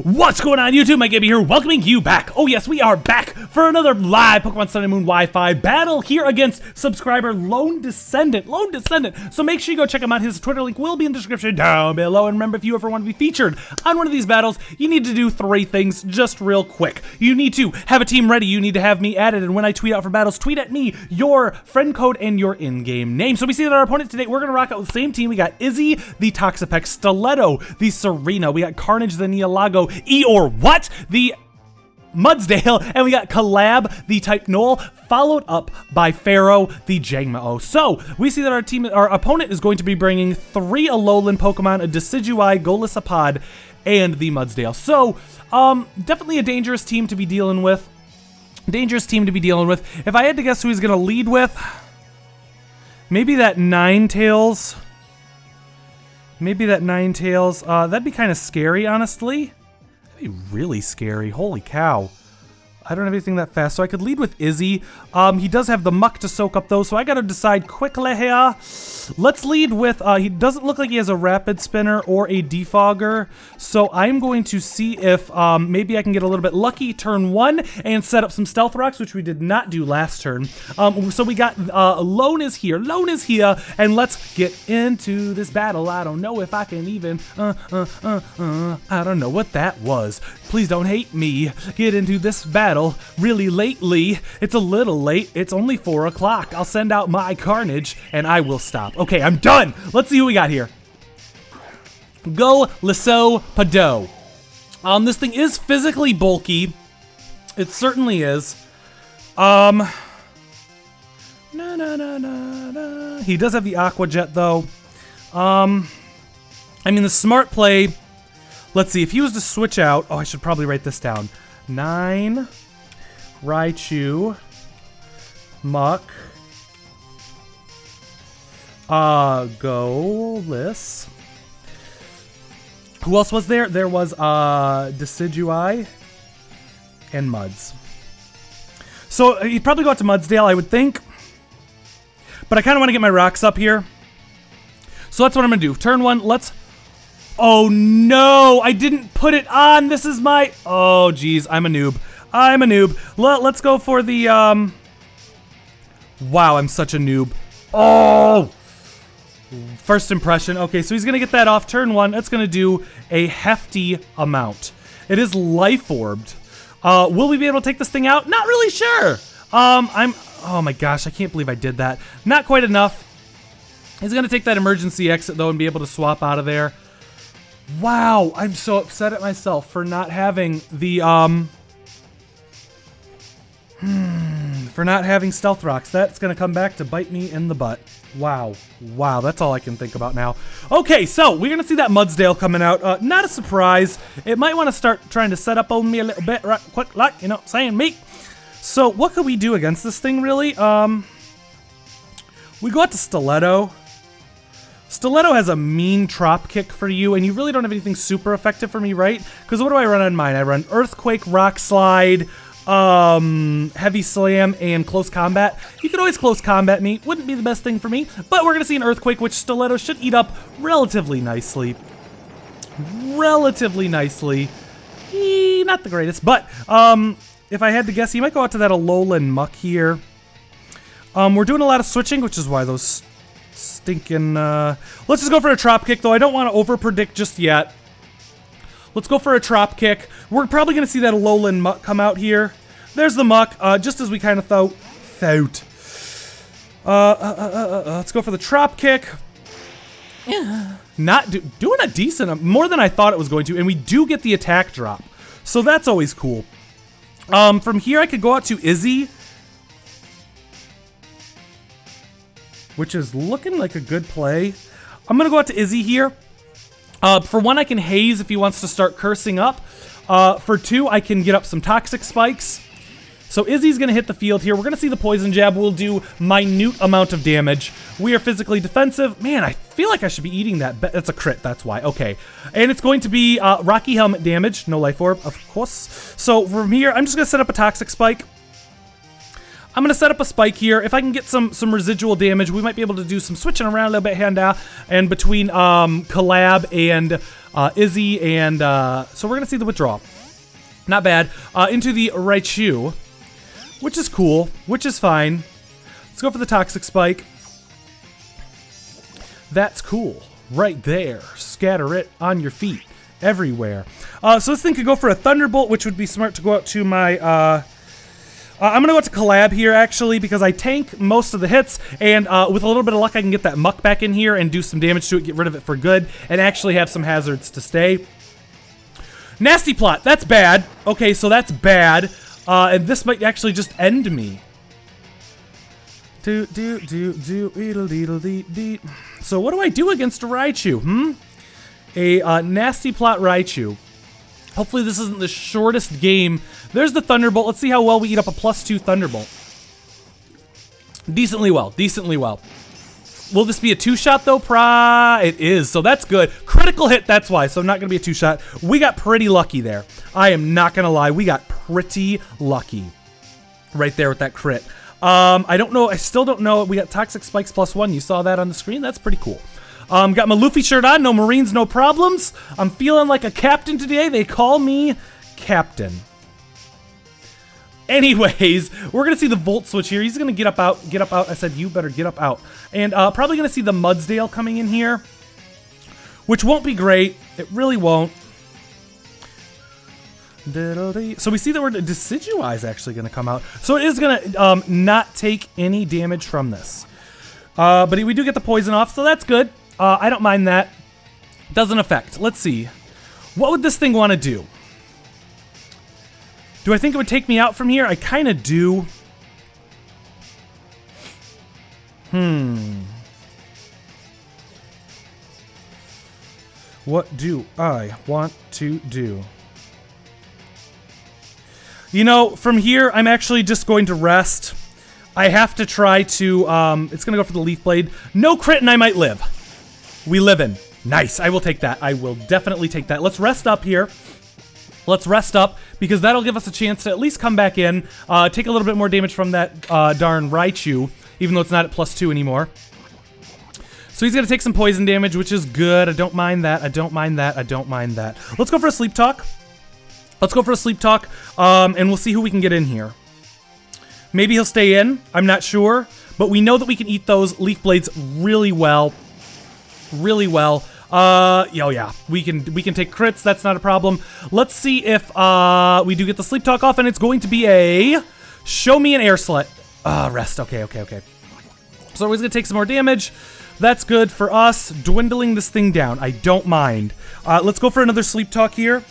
What's going on YouTube? MikeyFB here, welcoming you back. Oh yes, we are back for another live Pokemon Sun and Moon Wi-Fi battle here against subscriber Lone Descendant. So make sure you go check him out. His Twitter link will be in the description down below. And remember, if you ever want to be featured on one of these battles, you need to do 3 things just real quick. You need to have a team ready. You need to have me added. And when I tweet out for battles, tweet at me your friend code and your in-game name. So we see that our opponent today, we're going to rock out with the same team. We got Izzy, the Toxapex, Stiletto, the Serena. We got Carnage, the Neolago, the Mudsdale, and we got Collab, the Type Knoll, followed up by Pharaoh, the Jangmo. So we see that our opponent is going to be bringing 3 Alolan Pokemon, a Decidueye, Golisopod, and the Mudsdale. So definitely a dangerous team to be dealing with. If I had to guess who he's going to lead with, maybe that Ninetales. That'd be kind of scary, honestly. That'd be really scary. Holy cow. I don't have anything that fast, so I could lead with Izzy. He does have the Muck to soak up, though, so I gotta decide quickly here. Let's lead with, he doesn't look like he has a Rapid Spinner or a Defogger, so I'm going to see if maybe I can get a little bit lucky turn 1 and set up some Stealth Rocks, which we did not do last turn. So we got Lone is here, and let's get into this battle. I don't know if I can even, I don't know what that was. Please don't hate me. Get into this battle really lately. It's a little late. It's only 4 o'clock. I'll send out my Carnage and I will stop. Okay, I'm done. Let's see who we got here. Golisopod. This thing is physically bulky. It certainly is. He does have the Aqua Jet though. I mean, the smart play. Let's see, if he was to switch out, I should probably write this down. 9, Raichu, Muck, Golis. Who else was there? There was Decidueye and Muds. So he'd probably go out to Mudsdale, I would think. But I kind of want to get my rocks up here. So that's what I'm going to do. Turn 1, let's... Oh no, I didn't put it on. This is my... Oh geez, I'm a noob. Let's go for the... Wow, I'm such a noob. Oh! First impression. Okay, so he's going to get that off turn 1. That's going to do a hefty amount. It is Life Orbed. Will we be able to take this thing out? Not really sure. Oh my gosh, I can't believe I did that. Not quite enough. He's going to take that emergency exit though and be able to swap out of there. Wow, I'm so upset at myself for not having the, for not having Stealth Rocks. That's gonna come back to bite me in the butt. Wow, that's all I can think about now. Okay, so we're gonna see that Mudsdale coming out. Not a surprise. It might want to start trying to set up on me a little bit, right? Quick, like, you know, saying me. So what could we do against this thing, really? We go out to Stiletto. Stiletto has a mean Trop Kick for you, and you really don't have anything super effective for me, right? Because what do I run on mine? I run Earthquake, Rock Slide, Heavy Slam, and Close Combat. You can always Close Combat me. Wouldn't be the best thing for me, but we're going to see an Earthquake, which Stiletto should eat up relatively nicely. Not the greatest, but if I had to guess, he might go out to that Alolan Muck here. We're doing a lot of switching, which is why those... stinking, let's just go for a Trop Kick, though. I don't want to over-predict just yet. Let's go for a Trop Kick. We're probably going to see that Alolan Muck come out here. There's the Muck, just as we kind of thought. Let's go for the Trop Kick. Not doing a decent, more than I thought it was going to, and we do get the attack drop. So that's always cool. From here, I could go out to Izzy, which is looking like a good play. I'm going to go out to Izzy here. For 1, I can haze if he wants to start cursing up. For 2, I can get up some Toxic Spikes. So Izzy's going to hit the field here. We're going to see the Poison Jab will do minute amount of damage. We are physically defensive. Man, I feel like I should be eating that. That's a crit, that's why. Okay. And it's going to be Rocky Helmet damage. No Life Orb, of course. So from here, I'm just going to set up a Toxic Spike. I'm going to set up a spike here. If I can get some residual damage, we might be able to do some switching around a little bit and between Collab and Izzy. And so we're going to see the withdrawal. Not bad. Into the Raichu, which is cool, which is fine. Let's go for the Toxic Spike. That's cool. Right there. Scatter it on your feet. Everywhere. So this thing could go for a Thunderbolt, which would be smart to go out to my... I'm going to go out to Collab here, actually, because I tank most of the hits, and with a little bit of luck, I can get that Muck back in here and do some damage to it, get rid of it for good, and actually have some hazards to stay. Nasty Plot. That's bad. Okay, so that's bad. And this might actually just end me. So what do I do against a Raichu, A Nasty Plot Raichu. Hopefully this isn't the shortest game. There's the Thunderbolt. Let's see how well we eat up a +2 Thunderbolt. Decently well. Decently well. Will this be a 2-shot though? It is, so that's good. Critical hit, that's why, so not going to be a 2-shot. We got pretty lucky there. I am not going to lie. We got pretty lucky right there with that crit. I don't know. I still don't know. We got Toxic Spikes +1. You saw that on the screen. That's pretty cool. Got my Luffy shirt on. No Marines, no problems. I'm feeling like a captain today. They call me Captain. Anyways, we're going to see the Volt switch here. He's going to get up out. Get up out. I said, you better get up out. And probably going to see the Mudsdale coming in here, which won't be great. It really won't. So we see that Decidueye is actually going to come out. So it is going to not take any damage from this. But we do get the poison off, so that's good. I don't mind that. Doesn't affect. Let's see. What would this thing want to do? Do I think it would take me out from here? I kind of do. What do I want to do? You know, from here, I'm actually just going to rest. I have to try to, it's going to go for the Leaf Blade. No crit and I might live. We live in. Nice. I will take that. I will definitely take that. Let's rest up here. Let's rest up, because that'll give us a chance to at least come back in, take a little bit more damage from that darn Raichu, even though it's not at +2 anymore. So he's going to take some poison damage, which is good. I don't mind that. I don't mind that. I don't mind that. Let's go for a Sleep Talk. Let's go for a Sleep Talk, and we'll see who we can get in here. Maybe he'll stay in. I'm not sure. But we know that we can eat those Leaf Blades really well. Really well. Yeah. We can take crits. That's not a problem. Let's see if we do get the Sleep Talk off, and it's going to be a show me an air slut. Rest. Okay. So he's going to take some more damage. That's good for us. Dwindling this thing down. I don't mind. Let's go for another Sleep Talk here.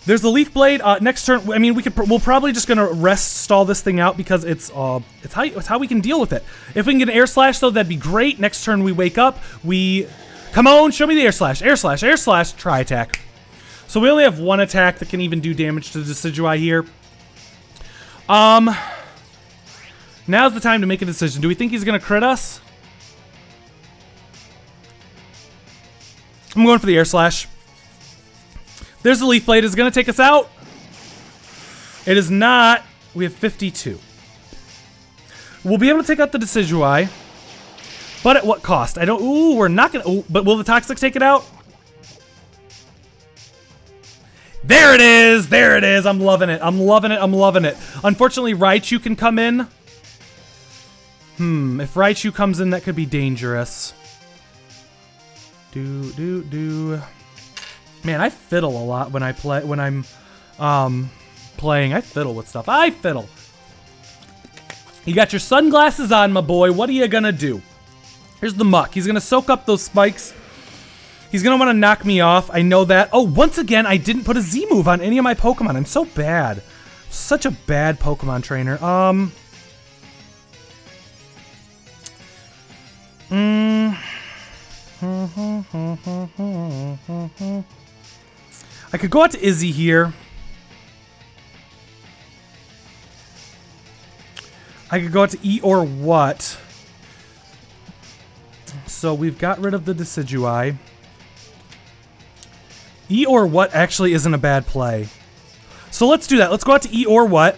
There's the Leaf Blade. Next turn, I mean, we're probably just gonna rest stall this thing out, because it's how we can deal with it. If we can get an Air Slash though, that'd be great. Next turn we wake up, come on, show me the Air Slash, Air Slash, Air Slash, Tri Attack. So we only have one attack that can even do damage to the Decidueye here. Now's the time to make a decision. Do we think he's gonna crit us? I'm going for the Air Slash. There's the Leaf Blade. Is it going to take us out? It is not. We have 52. We'll be able to take out the Decidueye. But at what cost? I don't... Ooh, we're not going to... But will the Toxic take it out? There it is! There it is! I'm loving it. I'm loving it. I'm loving it. Unfortunately, Raichu can come in. If Raichu comes in, that could be dangerous. Man, I fiddle a lot when I play. When I'm playing, I fiddle with stuff. I fiddle. You got your sunglasses on, my boy. What are you gonna do? Here's the Muck. He's gonna soak up those spikes. He's gonna want to knock me off. I know that. Oh, once again, I didn't put a Z move on any of my Pokemon. I'm so bad. Such a bad Pokemon trainer. I could go out to Izzy here. I could go out to E or what. So we've got rid of the Decidueye. E or what actually isn't a bad play. So let's do that. Let's go out to E or what.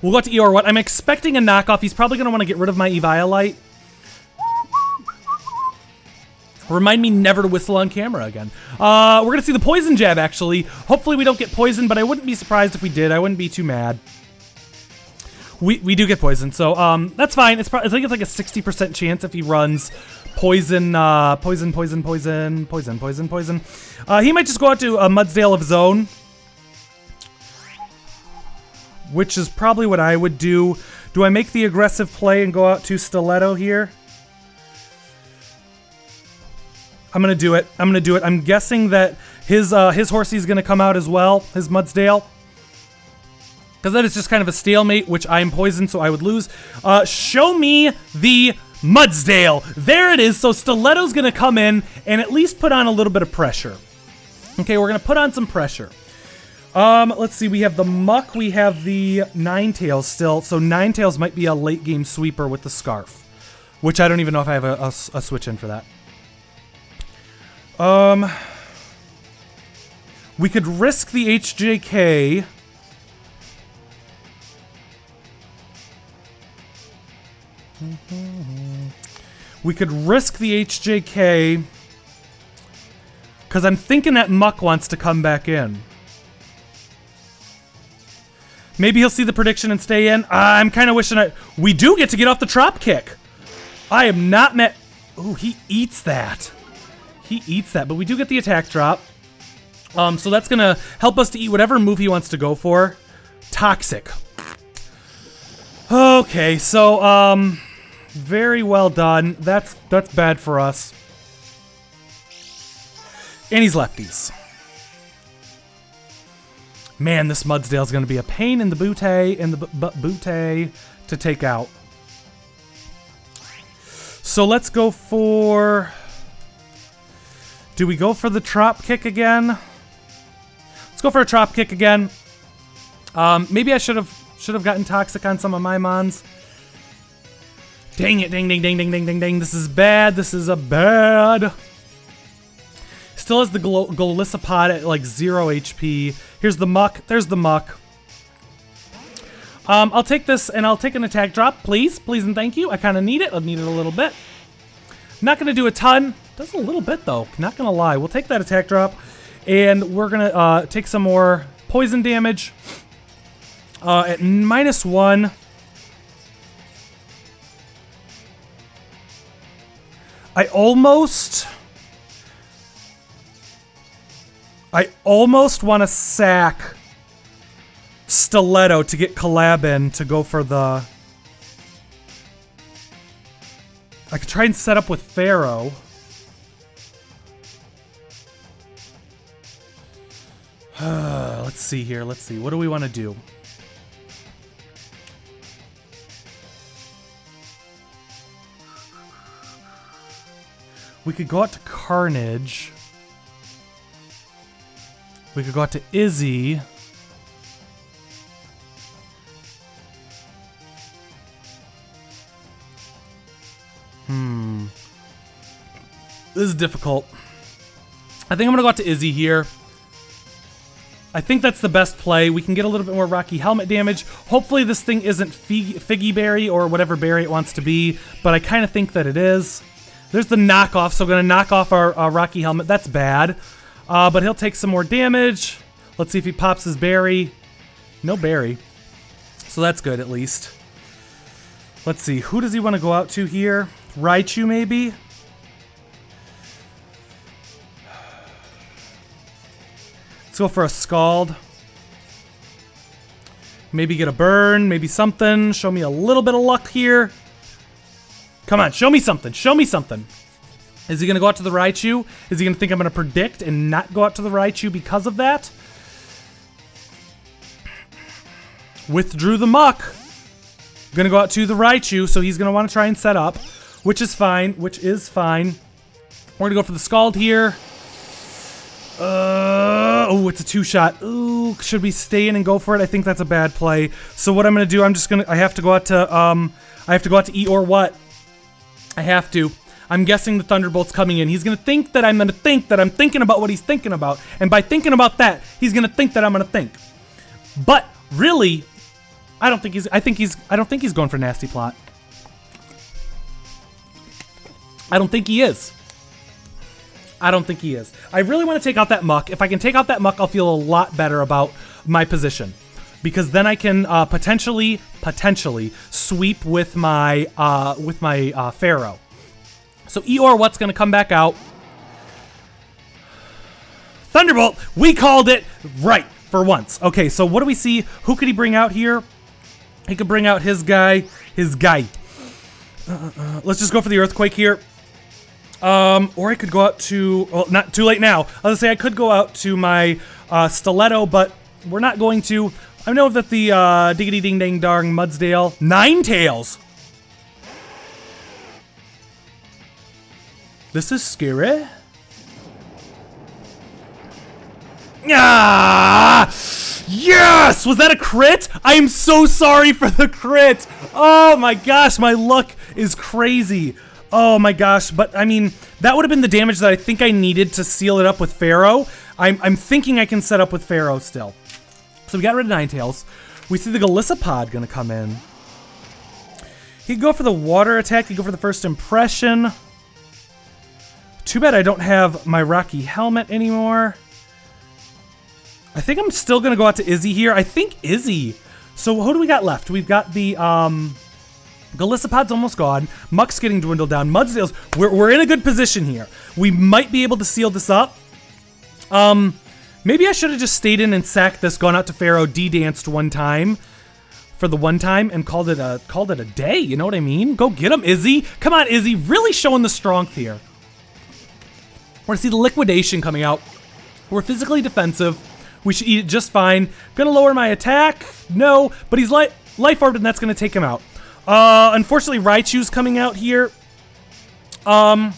We'll go out to E or what? I'm expecting a knockoff. He's probably going to want to get rid of my Eviolite. Remind me never to whistle on camera again. We're going to see the poison jab, actually. Hopefully we don't get poisoned, but I wouldn't be surprised if we did. I wouldn't be too mad. We do get poisoned, so that's fine. I think it's like a 60% chance if he runs poison. He might just go out to a Mudsdale of his own, which is probably what I would do. Do I make the aggressive play and go out to Stiletto here? I'm gonna do it. I'm guessing that his Horsey is gonna come out as well, his Mudsdale. Because that is just kind of a stalemate, which I am poisoned, so I would lose. Show me the Mudsdale. There it is. So Stiletto's going to come in and at least put on a little bit of pressure. Okay, we're going to put on some pressure. Let's see. We have the Muck. We have the Ninetales still. So Ninetales might be a late game sweeper with the Scarf, which I don't even know if I have a switch in for that. We could risk the HJK. We could risk the HJK because I'm thinking that Muck wants to come back in. Maybe he'll see the prediction and stay in. I'm kind of wishing we do get to get off the Trop Kick. I am not met. Ooh, he eats that. He eats that, but we do get the attack drop. So that's gonna help us to eat whatever move he wants to go for. Toxic. Okay, so very well done. That's bad for us. And he's lefties. Man, this Mudsdale's gonna be a pain in the bootay to take out. So let's go for. Do we go for the Trop Kick again? Let's go for a Trop Kick again. Maybe I should have gotten Toxic on some of my Mons. Dang it, ding, ding, ding, ding, ding, ding, ding. This is bad. This is a bad. Still has the Golisopod at like 0 HP. Here's the Muck. There's the Muck. I'll take this and I'll take an attack drop, please. Please and thank you. I kind of need it. I need it a little bit. Not going to do a ton. Does a little bit though. Not going to lie. We'll take that attack drop and we're going to take some more poison damage. At -1. I almost want to sack Stiletto to get Collab in to go for the. I could try and set up with Pharaoh. Let's see here. Let's see. What do we want to do? We could go out to Carnage. We could go out to Izzy. This is difficult. I think I'm going to go out to Izzy here. I think that's the best play. We can get a little bit more Rocky Helmet damage. Hopefully this thing isn't Figgy Berry or whatever berry it wants to be, but I kind of think that it is. There's the knockoff, so we're going to knock off our Rocky Helmet. That's bad. But he'll take some more damage. Let's see if he pops his berry. No berry. So that's good, at least. Let's see. Who does he want to go out to here? Raichu, maybe? Let's go for a Scald. Maybe get a burn. Maybe something. Show me a little bit of luck here. Come on, show me something. Show me something. Is he going to go out to the Raichu? Is he going to think I'm going to predict and not go out to the Raichu because of that? Withdrew the Muck. Going to go out to the Raichu, so he's going to want to try and set up, which is fine. We're going to go for the Scald here. Oh, it's a 2-shot. Ooh, should we stay in and go for it? I think that's a bad play. So what I'm going to do, I have to go out to E or what? I have to. I'm guessing the Thunderbolt's coming in. He's going to think that I'm going to think that I'm thinking about what he's thinking about. And by thinking about that, he's going to think that I'm going to think. But really, I don't think he's going for nasty plot. I don't think he is. I don't think he is. I really want to take out that muck. If I can take out that muck, I'll feel a lot better about my position. Because then I can potentially sweep with my Pharaoh. So Eeyore, what's going to come back out? Thunderbolt! We called it right for once. Okay, so what do we see? Who could he bring out here? He could bring out his guy. Let's just go for the Earthquake here. Or I could go out to, well, not too late now. I was gonna say I could go out to my Stiletto, but we're not going to. I know that the Diggity Ding Dang Darn Mudsdale, Ninetales. This is scary. Ah! Yes! Was that a crit? I am so sorry for the crit. Oh my gosh, my luck is crazy. Oh my gosh, but I mean, that would have been the damage that I think I needed to seal it up with Pharaoh. I'm thinking I can set up with Pharaoh still. So we got rid of Ninetales. We see the Galissapod gonna come in. He'd go for the water attack, he'd go for the first impression. Too bad I don't have my Rocky Helmet anymore. I think I'm still gonna go out to Izzy here. I think Izzy. So who do we got left? We've got the Galissapod's almost gone. Muck's getting dwindled down. Mudsdale's. We're in a good position here. We might be able to seal this up. Maybe I should have just stayed in and sacked this, gone out to Pharaoh, D-danced one time for the one time, and called it a day. You know what I mean? Go get him, Izzy. Come on, Izzy. Really showing the strength here. We're gonna see the liquidation coming out. We're physically defensive. We should eat it just fine. Gonna lower my attack. No, but he's life orbed, and that's gonna take him out. Unfortunately, Raichu's coming out here. So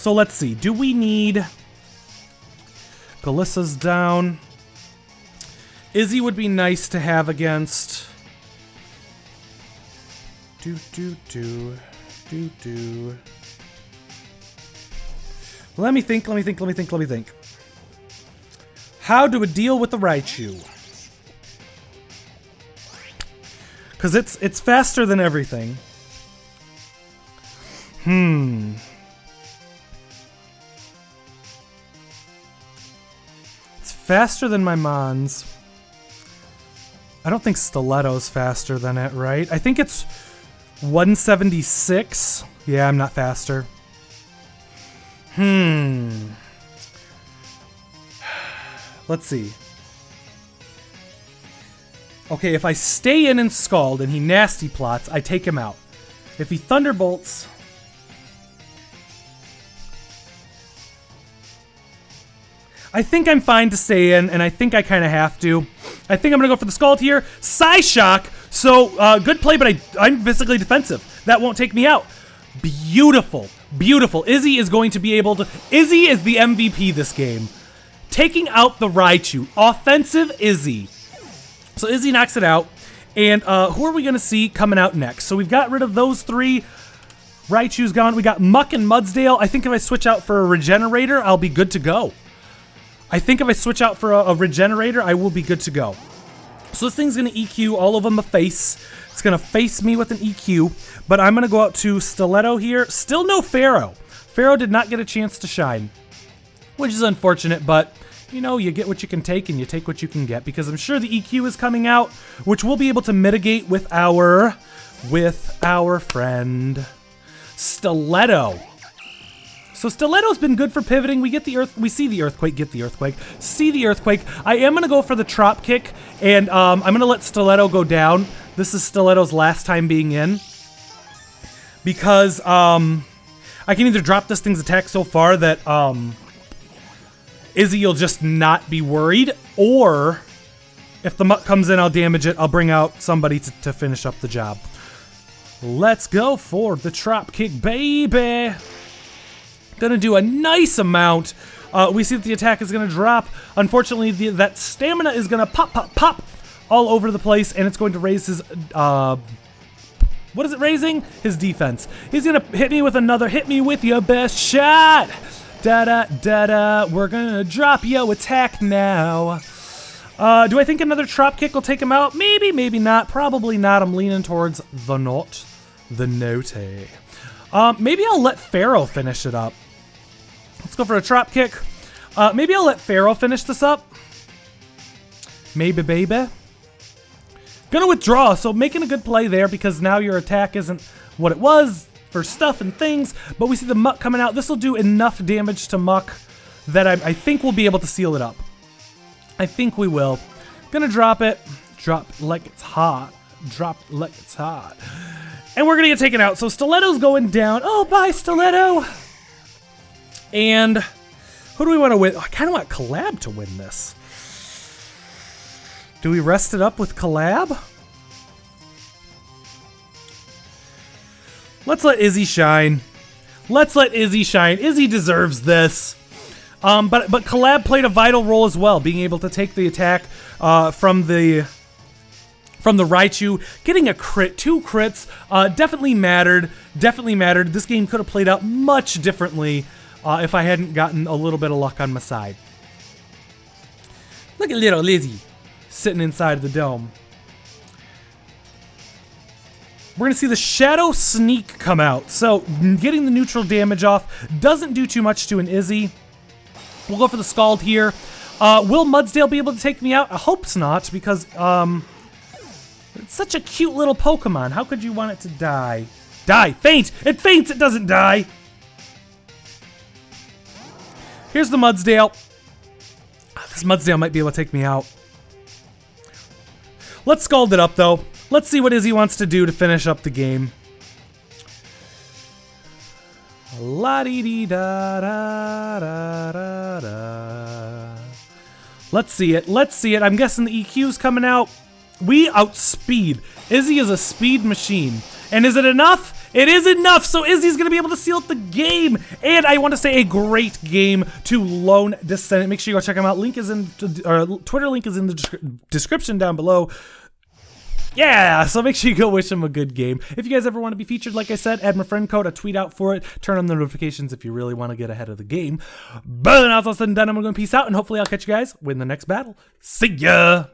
let's see. Do we need... Galissa's down. Izzy would be nice to have against... Let me think. How do we deal with the Raichu? Because it's faster than everything. It's faster than my Mons. I don't think Stiletto's faster than it, right? I think it's 176. Yeah, I'm not faster. Let's see. Okay, if I stay in and Scald and he nasty plots, I take him out. If he Thunderbolts... I think I'm fine to stay in, and I think I kind of have to. I think I'm going to go for the Scald here. Psyshock! So, good play, but I'm physically defensive. That won't take me out. Beautiful. Beautiful. Izzy is going to be able to... Izzy is the MVP this game. Taking out the Raichu. Offensive Izzy. So Izzy knocks it out. And who are we going to see coming out next? So we've got rid of those three. Raichu's gone. We got Muck and Mudsdale. I think if I switch out for a Regenerator, I'll be good to go. I think if I switch out for a Regenerator, I will be good to go. So this thing's going to EQ all of them a face. It's going to face me with an EQ. But I'm going to go out to Stiletto here. Still no Pharaoh. Pharaoh did not get a chance to shine. Which is unfortunate, but... You know, you get what you can take and you take what you can get, because I'm sure the EQ is coming out, which we'll be able to mitigate with our friend Stiletto. So Stiletto's been good for pivoting. We get the we see the Earthquake, get the Earthquake, see the Earthquake. I am gonna go for the Trop Kick, and I'm gonna let Stiletto go down. This is Stiletto's last time being in, because I can either drop this thing's attack so far that Izzy will just not be worried, or if the Muck comes in, I'll damage it. I'll bring out somebody to finish up the job. Let's go for the Trop Kick, baby. Gonna do a nice amount. We see that the attack is gonna drop. Unfortunately, that stamina is gonna pop all over the place, and it's going to raise his, what is it raising? His defense. He's gonna hit me with another, hit me with your best shot. Da-da, da-da, we're gonna drop yo attack now. Do I think another drop kick will take him out? Maybe, maybe not. Probably not. I'm leaning towards the not. The note. Maybe I'll let Pharaoh finish it up. Let's go for a drop kick. Maybe I'll let Pharaoh finish this up. Maybe, baby. Gonna withdraw, so making a good play there because now your attack isn't what it was for stuff and things, but we see the Muck coming out. This will do enough damage to Muck that I think we'll be able to seal it up. I think we will. Gonna drop it. Drop like it's hot. Drop like it's hot. And we're gonna get taken out. So Stiletto's going down. Oh, bye, Stiletto. And who do we want to win? Oh, I kind of want Collab to win this. Do we rest it up with Collab? Let's let Izzy shine. Let's let Izzy shine. Izzy deserves this. But Collab played a vital role as well, being able to take the attack from the Raichu, getting a crit, 2 crits, definitely mattered. Definitely mattered. This game could have played out much differently if I hadn't gotten a little bit of luck on my side. Look at little Izzy sitting inside the dome. We're gonna see the Shadow Sneak come out. So getting the neutral damage off doesn't do too much to an Izzy. We'll go for the Scald here. Will Mudsdale be able to take me out? I hope not, because it's such a cute little Pokemon. How could you want it to die? Die! Faint! It faints! It doesn't die! Here's the Mudsdale. This Mudsdale might be able to take me out. Let's Scald it up, though. Let's see what Izzy wants to do to finish up the game. La-dee-dee-da-da-da-da-da. Let's see it. Let's see it. I'm guessing the EQ's coming out. We outspeed. Izzy is a speed machine. And is it enough? It is enough, so Izzy's going to be able to seal up the game. And I want to say a great game to Lone Descendant. Make sure you go check him out. Link is in, Twitter link is in the description down below. Yeah, so make sure you go wish him a good game. If you guys ever want to be featured, like I said, add my friend code, a tweet out for it, turn on the notifications if you really want to get ahead of the game. But now it's all said and done, I'm going to peace out, and hopefully I'll catch you guys in the next battle. See ya!